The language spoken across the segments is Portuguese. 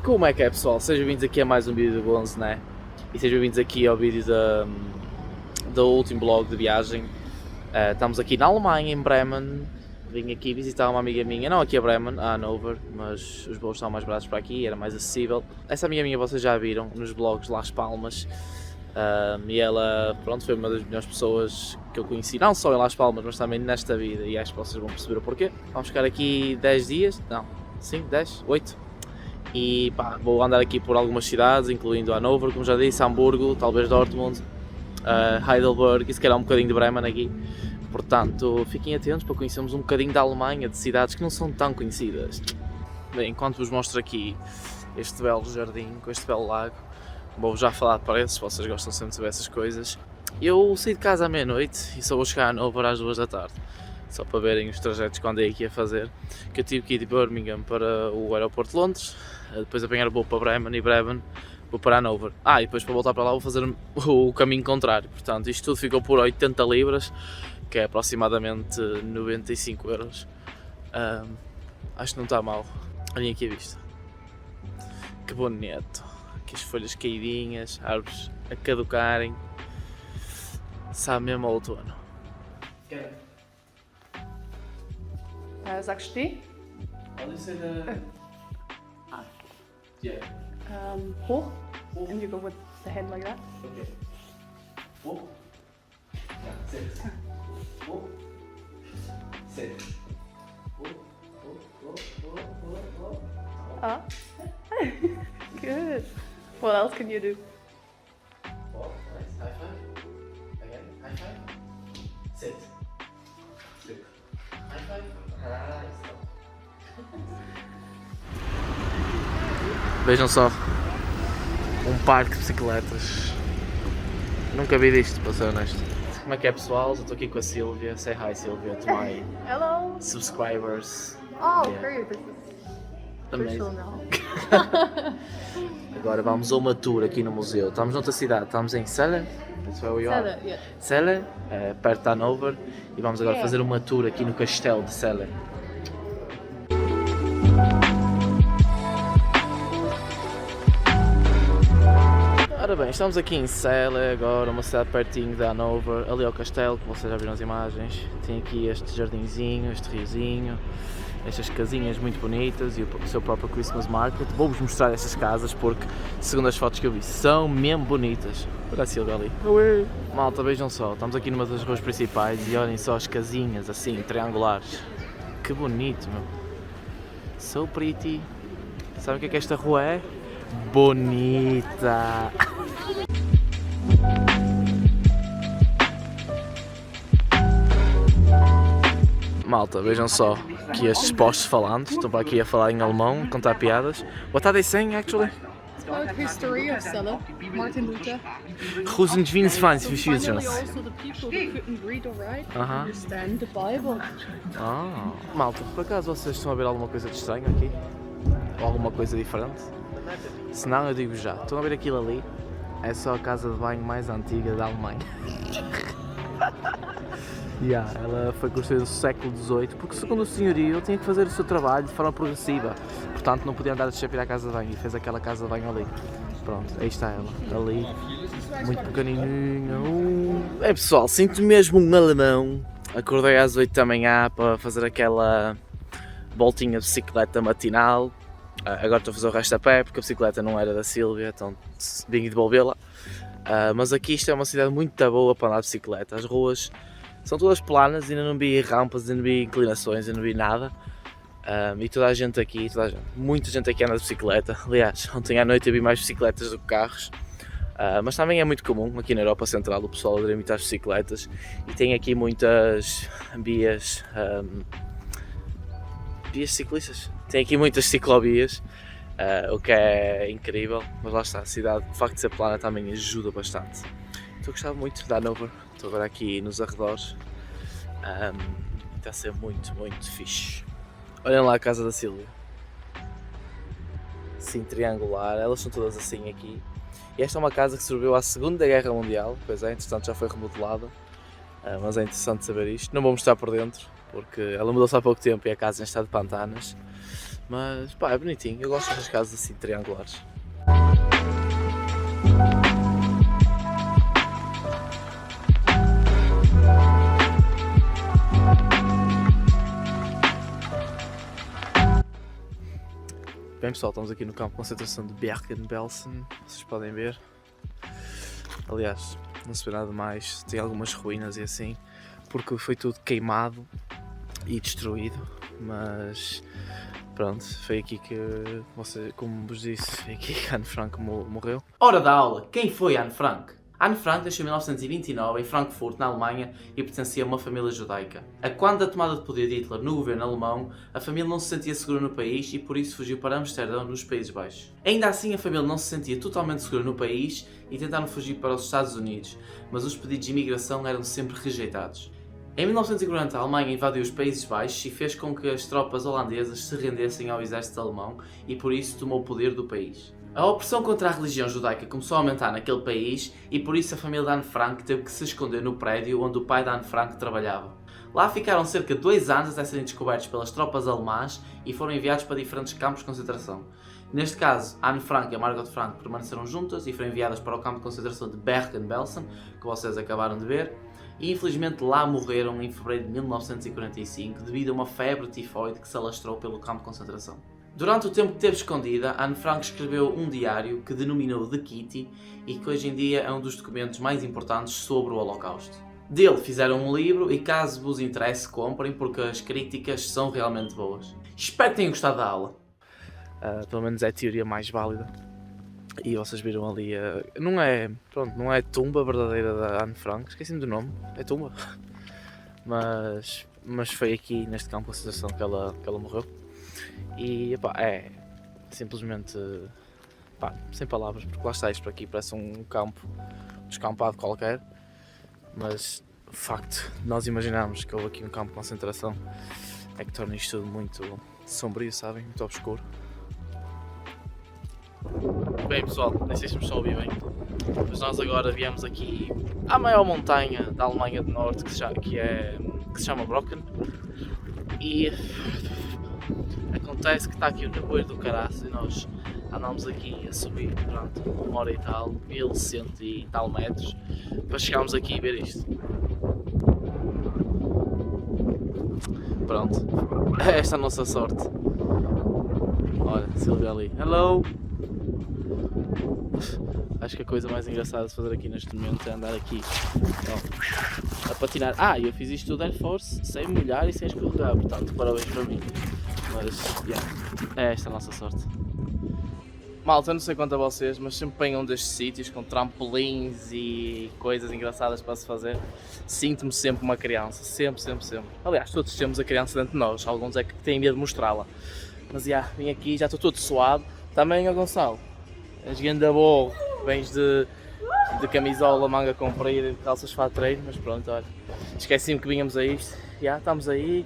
Como é que é, pessoal? Sejam bem-vindos aqui a mais um vídeo do Gonzo, né? E sejam bem-vindos aqui ao vídeo do último vlog de viagem. Estamos aqui na Alemanha, em Bremen. Vim aqui visitar uma amiga minha, não aqui a Bremen, a Hannover, mas os voos estavam mais baratos para aqui, era mais acessível. Essa amiga minha vocês já viram nos vlogs Las Palmas. E ela, pronto, foi uma das melhores pessoas que eu conheci, não só em Las Palmas, mas também nesta vida, e acho que vocês vão perceber o porquê. Vamos ficar aqui 10 dias, não, 5, 10, 8. E pá, vou andar aqui por algumas cidades, incluindo Hannover, como já disse, Hamburgo, talvez Dortmund, Heidelberg e se calhar um bocadinho de Bremen aqui. Portanto, fiquem atentos para conhecermos um bocadinho da Alemanha, de cidades que não são tão conhecidas. Bem, enquanto vos mostro aqui este belo jardim, com este belo lago, vou já falar de preços, vocês gostam sempre de saber essas coisas. Eu saí de casa à meia-noite e só vou chegar a Hannover às 2 da tarde. Só para verem os trajetos que andei aqui a fazer, que eu tive que ir de Birmingham para o aeroporto de Londres, depois apanhar o voo para Bremen e Bremen vou para Hannover. E depois para voltar para lá vou fazer o caminho contrário, portanto isto tudo ficou por 80 libras, que é aproximadamente 95 euros. Acho que não está mal. Olhem aqui a vista, que bonito, aqui as folhas caidinhas, árvores a caducarem, sabe mesmo ao outono. Sagst du die? Hoch. And you go with the hand like that. Okay. Hoch. Ja, sitz. Hoch. Sitz. Hoch. Ah. Good. What else can you do? Hoch, nice. High five. Again, high five. Sit. Sit. High five. Nice. Vejam só, um parque de bicicletas. Nunca vi disto, para ser honesto. Como é que é, pessoal? Eu estou aqui com a Silvia. Say hi, Silvia, to my Hello. subscribers. Oh, Yeah. great. This is official Amazing. now. Agora vamos a uma tour aqui no museu. Estamos noutra cidade, estamos em Celle. That's where we are. Celle, yeah. Celle, perto de Hannover. E vamos agora Yeah. fazer uma tour aqui no castelo de Celle. Ora bem, estamos aqui em Celle agora, uma cidade pertinho de Hannover, ali ao castelo, que vocês já viram as imagens. Tem aqui este jardinzinho, este riozinho, estas casinhas muito bonitas e o seu próprio Christmas Market. Vou-vos mostrar estas casas porque, segundo as fotos que eu vi, são mesmo bonitas. Olha a Silvia ali. Oi. Malta, vejam só, estamos aqui numa das ruas principais e olhem só as casinhas assim, triangulares. Que bonito, meu. So pretty. Sabe o que é que esta rua é? Bonita! Malta, vejam só que estes postos falantes estão para aqui a falar em alemão, contar piadas. What are they saying actually? It's about history of Celle, Martin Luther. Russen Wienes fans für Finally, Schützers. also the people who couldn't read or write understand the Bible. Malta, por acaso vocês estão a ver alguma coisa de estranho aqui? Ou alguma coisa diferente? Se não, eu digo já. Estão a ver aquilo ali? É só a casa de banho mais antiga da Alemanha. Ela foi construída no século XVIII porque, segundo o senhorio, ele tinha que fazer o seu trabalho de forma progressiva. Portanto, não podia andar a descer para ir à casa de banho e fez aquela casa de banho ali. Pronto, aí está ela, ali, muito pequenininha. É pessoal, sinto mesmo um alemão. Acordei às 8 da manhã para fazer aquela voltinha de bicicleta matinal. Agora estou a fazer o resto a pé porque a bicicleta não era da Silvia, então vim devolvê-la. Mas aqui isto é uma cidade muito boa para andar de bicicleta. As ruas são todas planas, ainda não vi rampas, ainda não vi inclinações, ainda não vi nada. E toda a gente aqui, muita gente aqui anda de bicicleta. Aliás, ontem à noite eu vi mais bicicletas do que carros. Mas também é muito comum aqui na Europa Central o pessoal aderir muito às bicicletas. E tem aqui muitas vias ciclistas. Tem aqui muitas ciclovias, o que é incrível. Mas lá está, a cidade, de facto de ser plana, também ajuda bastante. Estou a gostar muito de Hannover. Estou agora aqui nos arredores. Está a ser muito, muito fixe. Olhem lá a casa da Silvia. Assim, triangular. Elas são todas assim aqui. E esta é uma casa que sobreviveu à Segunda Guerra Mundial. Pois é, entretanto já foi remodelada. Mas é interessante saber isto. Não vou mostrar por dentro, porque ela mudou-se há pouco tempo e a casa está de pantanas. Mas pá, é bonitinho, eu gosto das casas assim triangulares. Bem pessoal, estamos aqui no campo de concentração de Bergen-Belsen, vocês podem ver. Aliás, não se vê nada mais, tem algumas ruínas e assim, porque foi tudo queimado e destruído, mas pronto, foi aqui que, como vos disse, foi aqui que Anne Frank morreu. Hora da aula, quem foi Anne Frank? Anne Frank nasceu em 1929 em Frankfurt, na Alemanha, e pertencia a uma família judaica. A quando da tomada de poder de Hitler no governo alemão, a família não se sentia segura no país e por isso fugiu para Amsterdão, nos Países Baixos. Ainda assim, a família não se sentia totalmente segura no país e tentaram fugir para os Estados Unidos, mas os pedidos de imigração eram sempre rejeitados. Em 1940, a Alemanha invadiu os Países Baixos e fez com que as tropas holandesas se rendessem ao exército alemão e por isso tomou o poder do país. A opressão contra a religião judaica começou a aumentar naquele país e por isso a família de Anne Frank teve que se esconder no prédio onde o pai de Anne Frank trabalhava. Lá ficaram cerca de 2 anos até serem descobertos pelas tropas alemãs e foram enviados para diferentes campos de concentração. Neste caso, Anne Frank e a Margot Frank permaneceram juntas e foram enviadas para o campo de concentração de Bergen-Belsen, que vocês acabaram de ver, e infelizmente lá morreram em fevereiro de 1945 devido a uma febre tifoide que se alastrou pelo campo de concentração. Durante o tempo que esteve escondida, Anne Frank escreveu um diário que denominou The Kitty e que hoje em dia é um dos documentos mais importantes sobre o Holocausto. Dele fizeram um livro e caso vos interesse comprem porque as críticas são realmente boas. Espero que tenham gostado da aula. Pelo menos é a teoria mais válida. E vocês viram ali, não é a tumba verdadeira da Anne Frank, esqueci-me do nome, é tumba. Mas foi aqui neste campo de concentração que ela morreu. E epá, é simplesmente sem palavras, porque lá está, isto aqui parece um campo descampado qualquer, mas o facto de nós imaginarmos que houve aqui um campo de concentração é que torna isto tudo muito sombrio, sabem? Muito obscuro. Bem pessoal, nem sei se me estão a ouvir bem, mas nós agora viemos aqui à maior montanha da Alemanha do Norte que se chama Brocken e acontece que está aqui o nevoeiro do caraço e nós andamos aqui a subir durante 1 hora e tal, 1100 e tal metros para chegarmos aqui e ver isto. Pronto, esta é a nossa sorte. Olha, Silvia ali, hello! Acho que a coisa mais engraçada de fazer aqui neste momento é andar aqui a patinar. Eu fiz isto tudo Air Force sem molhar e sem escorregar, portanto parabéns para mim. Mas é esta a nossa sorte. Malta, eu não sei quanto a vocês, mas sempre venham destes sítios com trampolins e coisas engraçadas para se fazer. Sinto-me sempre uma criança, sempre. Aliás, todos temos a criança dentro de nós, alguns é que têm medo de mostrá-la. Mas vim aqui, já estou todo suado. Também, Gonçalo, és ganda borro, vens de camisola, manga comprida e calças de fato de treino, mas pronto, olha, esqueci-me que vínhamos a isto. Estamos aí.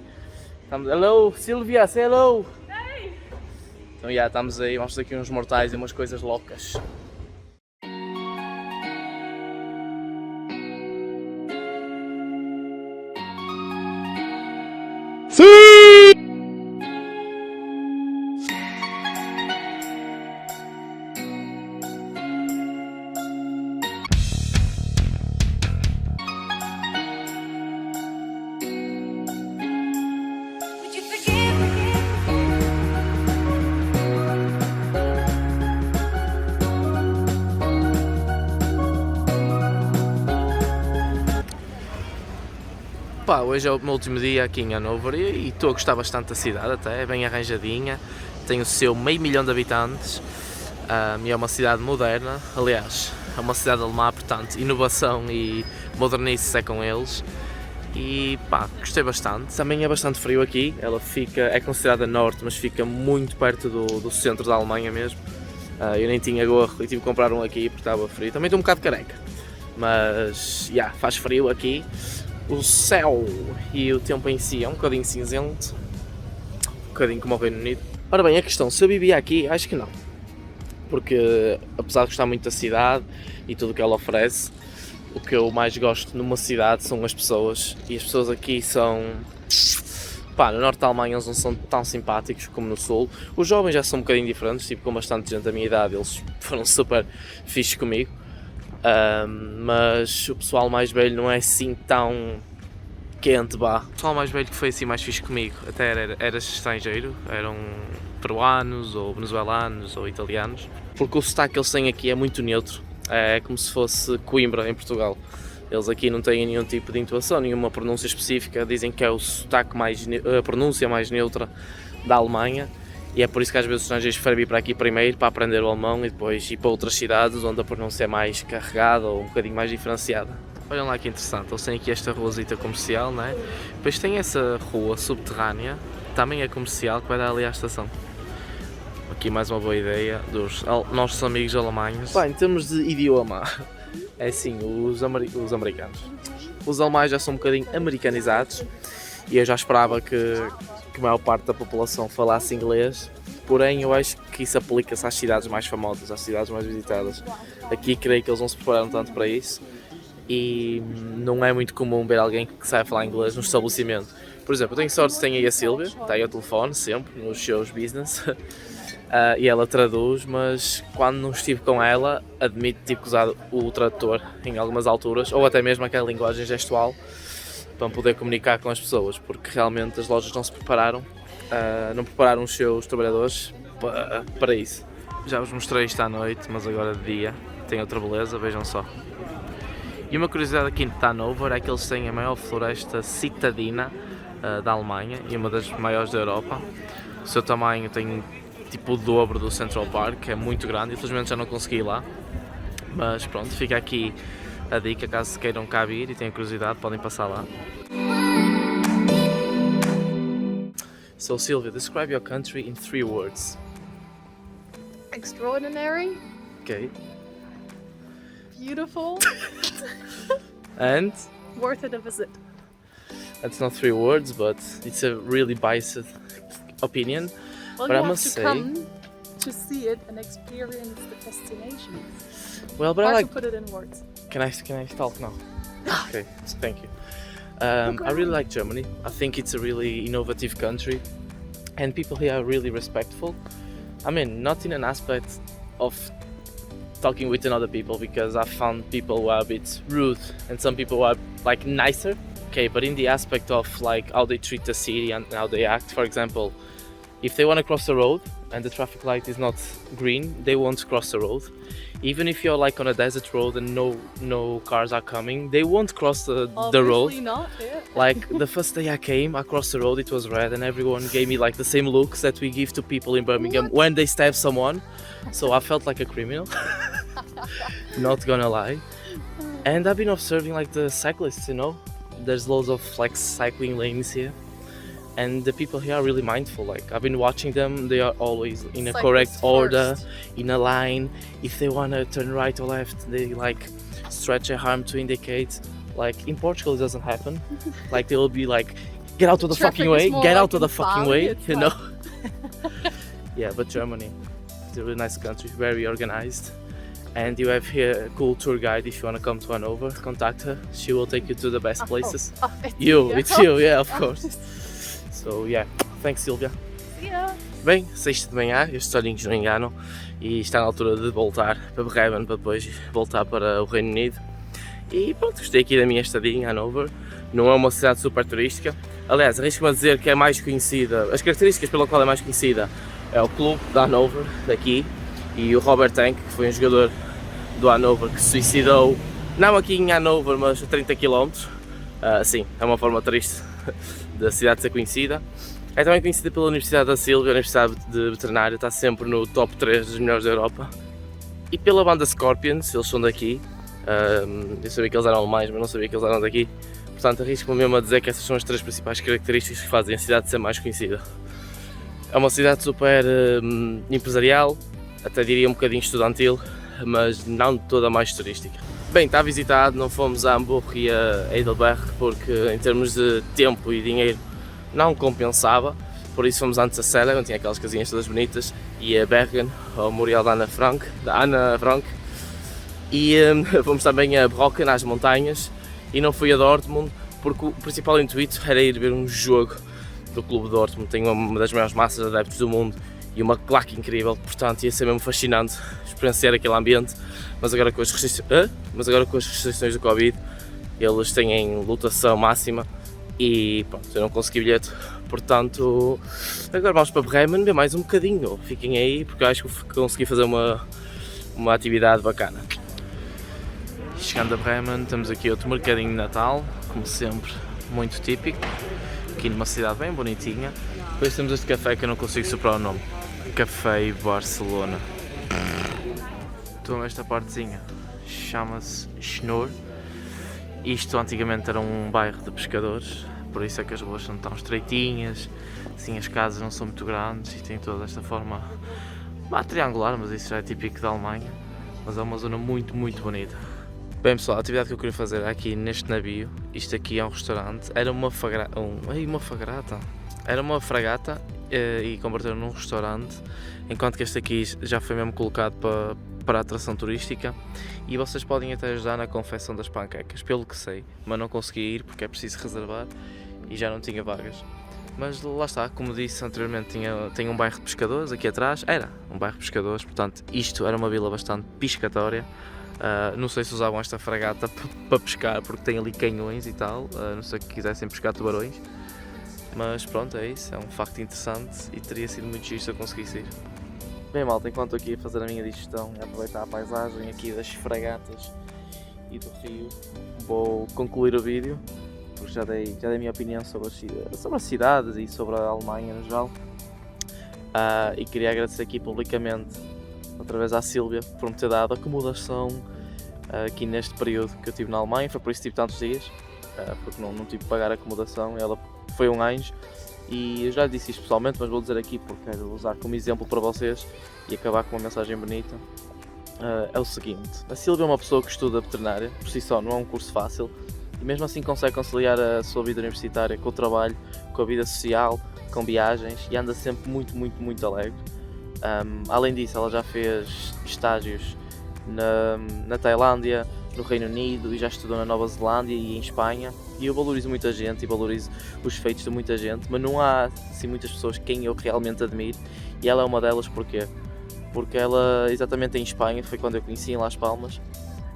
Hello, Silvia, say hello! Hey. Então estamos aí, vamos fazer aqui uns mortais e umas coisas loucas. Hoje é o meu último dia aqui em Hannover e estou a gostar bastante da cidade, até é bem arranjadinha, tem o seu 500 mil de habitantes e é uma cidade moderna, aliás, é uma cidade alemã, portanto, inovação e modernice é com eles e gostei bastante. Também é bastante frio aqui, ela é considerada norte, mas fica muito perto do centro da Alemanha mesmo. Eu nem tinha gorro e tive que comprar um aqui porque estava frio, também estou um bocado careca, mas faz frio aqui. O céu e o tempo em si é um bocadinho cinzento, um bocadinho como o Reino Unido. Ora bem, a questão, se eu vivia aqui, acho que não. Porque, apesar de gostar muito da cidade e tudo o que ela oferece, o que eu mais gosto numa cidade são as pessoas. E as pessoas aqui são Pá, no norte da Alemanha eles não são tão simpáticos como no sul. Os jovens já são um bocadinho diferentes, tipo, com bastante gente da minha idade, eles foram super fixes comigo. Mas o pessoal mais velho não é assim tão quente, vá. O pessoal mais velho que foi assim mais fixe comigo, até era estrangeiro, eram peruanos, ou venezuelanos, ou italianos. Porque o sotaque que eles têm aqui é muito neutro, é como se fosse Coimbra em Portugal. Eles aqui não têm nenhum tipo de intuação, nenhuma pronúncia específica, dizem que é o sotaque a pronúncia mais neutra da Alemanha, e é por isso que às vezes os estrangeiros preferem vir para aqui primeiro para aprender o alemão e depois ir para outras cidades onde a pronúncia é mais carregada ou um bocadinho mais diferenciada. Olhem lá que interessante, eles têm aqui esta ruazita comercial, não é? Depois tem essa rua subterrânea, também é comercial, que vai dar ali à estação. Aqui mais uma boa ideia dos nossos amigos alemães. Bem, em termos de idioma, é assim, os americanos. Os alemães já são um bocadinho americanizados e eu já esperava que a maior parte da população falasse inglês, porém eu acho que isso aplica-se às cidades mais famosas, às cidades mais visitadas. Aqui creio que eles não se prepararam tanto para isso e não é muito comum ver alguém que saiba falar inglês no estabelecimento. Por exemplo, eu tenho sorte de ter aí a Sílvia, está aí ao telefone sempre, nos seus business. E ela traduz, mas quando não estive com ela, admito que tive que usar o tradutor em algumas alturas, ou até mesmo aquela linguagem gestual, para poder comunicar com as pessoas, porque realmente as lojas não se prepararam, não prepararam os seus trabalhadores para isso. Já vos mostrei isto à noite, mas agora de dia tem outra beleza, vejam só. E uma curiosidade aqui de Hannover é que eles têm a maior floresta citadina da Alemanha e uma das maiores da Europa. O seu tamanho tem tipo o dobro do Central Park, é muito grande, infelizmente já não consegui ir lá, mas pronto, fica aqui a dica, caso queiram cá vir e tenham curiosidade, podem passar lá. So Sylvia, describe your country in 3 words. Extraordinary, Okay. beautiful, And worth it a visit. that's not 3 words, but it's a really biased opinion. Well, But you I have must to say- come to see it and experience the destination. Well, but I Hard like. to put it in words. Can I talk now? Okay, so thank you. I really like Germany. I think it's a really innovative country, and people here are really respectful. I mean, not in an aspect of talking with another people, because I found people who are a bit rude and some people who are like nicer. Okay, but in the aspect of like how they treat the city and how they act. For example, if they want to cross the road and the traffic light is not green, they won't cross the road. Even if you're like on a desert road and no cars are coming, they won't cross the road. Obviously not, yeah. Like the first day I came, I crossed the road, it was red, and everyone gave me like the same looks that we give to people in Birmingham when they stab someone. So I felt like a criminal, not gonna lie. And I've been observing like the cyclists, you know, there's loads of like cycling lanes here. And the people here are really mindful. Like I've been watching them, they are always in a Cyclists correct order, first. in a line. If they want to turn right or left, they like stretch their arm to indicate. Like in Portugal, it doesn't happen. Like they will be like, get out of the Traffic fucking is way, more get like out of the in fucking Bali, way, it's you like- know. Yeah, but Germany, it's a really nice country, very organized. And you have here a cool tour guide. If you want to come to Hanover, contact her. She will take you to the best places. Oh, it's It's you, yeah, of course. So yeah, thanks Silvia. See ya. Bem, 6 de manhã, estes olhinhos não enganam, e está na altura de voltar para Bremen para depois voltar para o Reino Unido. E pronto, gostei aqui da minha estadia em Hanover. Não é uma cidade super turística. Aliás, arrisco-me a dizer que é mais conhecida, as características pela qual é mais conhecida é o clube de Hanover, daqui, e o Robert Enke, que foi um jogador do Hanover que se suicidou, não aqui em Hanover, mas a 30 km. Sim, é uma forma triste da cidade ser conhecida. É também conhecida pela Universidade da Sílvia, a Universidade de Veterinária, está sempre no top 3 dos melhores da Europa. E pela banda Scorpions, eles são daqui. Eu sabia que eles eram alemães, mas não sabia que eles eram daqui. Portanto, arrisco-me mesmo a dizer que essas são as 3 principais características que fazem a cidade ser mais conhecida. É uma cidade super empresarial, até diria um bocadinho estudantil, mas não toda mais turística. Bem, está visitado, não fomos a Hamburgo e a Heidelberg porque em termos de tempo e dinheiro não compensava, por isso fomos antes a Celle, onde tinha aquelas casinhas todas bonitas, e a Bergen, ao Memorial da Anna Frank, e fomos também a Brocken, às montanhas, e não fui a Dortmund porque o principal intuito era ir ver um jogo do Clube de Dortmund, tem uma das maiores massas de adeptos do mundo e uma claque incrível, portanto ia ser mesmo fascinante experienciar aquele ambiente, mas agora com as restrições do Covid, eles têm lotação máxima e pronto, eu não consegui bilhete, portanto agora vamos para Bremen ver mais um bocadinho, fiquem aí porque acho que consegui fazer uma atividade bacana. Chegando a Bremen, temos aqui outro mercadinho de Natal, como sempre, muito típico, aqui numa cidade bem bonitinha. Depois temos este café que eu não consigo superar o nome, Café Barcelona. Estou nesta partezinha, chama-se Schnorr. Isto antigamente era um bairro de pescadores, por isso é que as ruas são tão estreitinhas, assim as casas não são muito grandes e tem toda esta forma triangular, mas isso já é típico da Alemanha, mas é uma zona muito bonita. Bem pessoal, a atividade que eu queria fazer aqui neste navio, isto aqui é um restaurante, era uma fragata e converteram num restaurante, enquanto que este aqui já foi mesmo colocado para a atração turística e vocês podem até ajudar na confecção das panquecas, pelo que sei, mas não consegui ir porque é preciso reservar e já não tinha vagas. Mas lá está, como disse anteriormente, tem um bairro de pescadores aqui atrás, era um bairro de pescadores, portanto isto era uma vila bastante piscatória. Não sei se usavam esta fragata para pescar porque tem ali canhões e tal, não sei que quisessem pescar tubarões, mas pronto, é isso, é um facto interessante e teria sido muito giro se eu conseguisse ir. Bem malta, enquanto estou aqui a fazer a minha digestão e a aproveitar a paisagem aqui das fragatas e do rio, vou concluir o vídeo, porque já dei a minha opinião sobre as cidades e sobre a Alemanha no geral, e queria agradecer aqui publicamente através à Sílvia por me ter dado acomodação aqui neste período que eu estive na Alemanha, foi por isso que tive tantos dias, porque não tive que pagar a acomodação, ela foi um anjo e eu já disse isto pessoalmente, mas vou dizer aqui porque quero usar como exemplo para vocês e acabar com uma mensagem bonita. É o seguinte, a Sílvia é uma pessoa que estuda veterinária, por si só não é um curso fácil e mesmo assim consegue conciliar a sua vida universitária com o trabalho, com a vida social, com viagens e anda sempre muito alegre. Além disso, ela já fez estágios na Tailândia, no Reino Unido e já estudou na Nova Zelândia e em Espanha. E eu valorizo muita gente e valorizo os feitos de muita gente, mas não há assim muitas pessoas quem eu realmente admiro e ela é uma delas. Porquê? Porque ela, exatamente em Espanha, foi quando eu conheci em Las Palmas,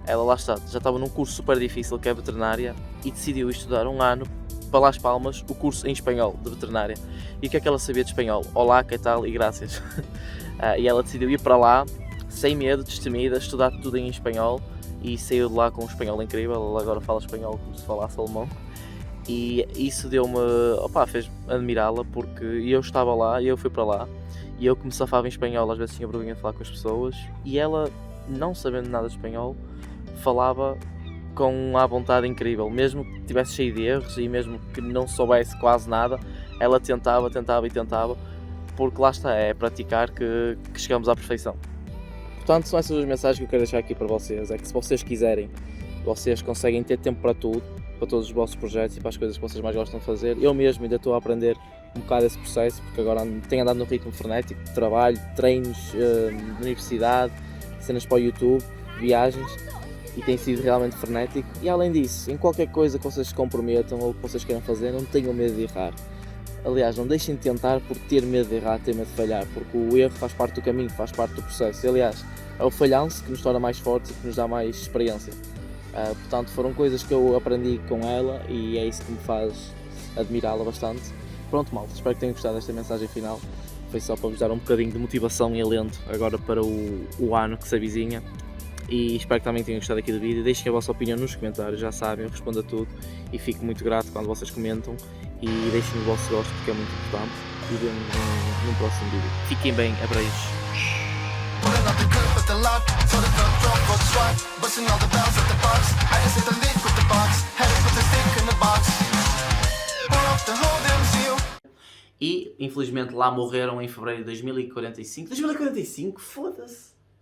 ela lá está, já estava num curso super difícil que é veterinária e decidiu estudar um ano para Las Palmas o curso em espanhol de veterinária. E o que é que ela sabia de espanhol? Olá, que tal e graças. E ela decidiu ir para lá, sem medo, destemida, estudar tudo em espanhol e saiu de lá com um espanhol incrível. Ela agora fala espanhol como se falasse alemão. E isso fez-me admirá-la porque eu estava lá e eu fui para lá e eu que me safava em espanhol, às vezes tinha vergonha de falar com as pessoas e ela, não sabendo nada de espanhol, falava com uma vontade incrível, mesmo que estivesse cheio de erros e mesmo que não soubesse quase nada, ela tentava, porque lá está, é praticar que chegamos à perfeição. Portanto, são essas as mensagens que eu quero deixar aqui para vocês, é que se vocês quiserem, vocês conseguem ter tempo para tudo, para todos os vossos projetos e para as coisas que vocês mais gostam de fazer. Eu mesmo ainda estou a aprender um bocado esse processo, porque agora tenho andado no ritmo frenético de trabalho, treinos, de universidade, cenas para o YouTube, viagens, e tem sido realmente frenético. E além disso, em qualquer coisa que vocês se comprometam ou que vocês queiram fazer, não tenham medo de errar. Aliás, não deixem de tentar por ter medo de errar, ter medo de falhar, porque o erro faz parte do caminho, faz parte do processo. E, aliás, é o falhanço que nos torna mais fortes e que nos dá mais experiência. Portanto, foram coisas que eu aprendi com ela e é isso que me faz admirá-la bastante. Pronto, malta, espero que tenham gostado desta mensagem final. Foi só para vos dar um bocadinho de motivação e alento agora para o ano que se avizinha. E espero que também tenham gostado aqui do vídeo. Deixem a vossa opinião nos comentários, já sabem, eu respondo a tudo e fico muito grato quando vocês comentam e deixem o vosso gosto porque é muito importante e vemos no próximo vídeo. Fiquem bem, abreijos. E infelizmente lá morreram em fevereiro de 2045. 2045? Foda-se!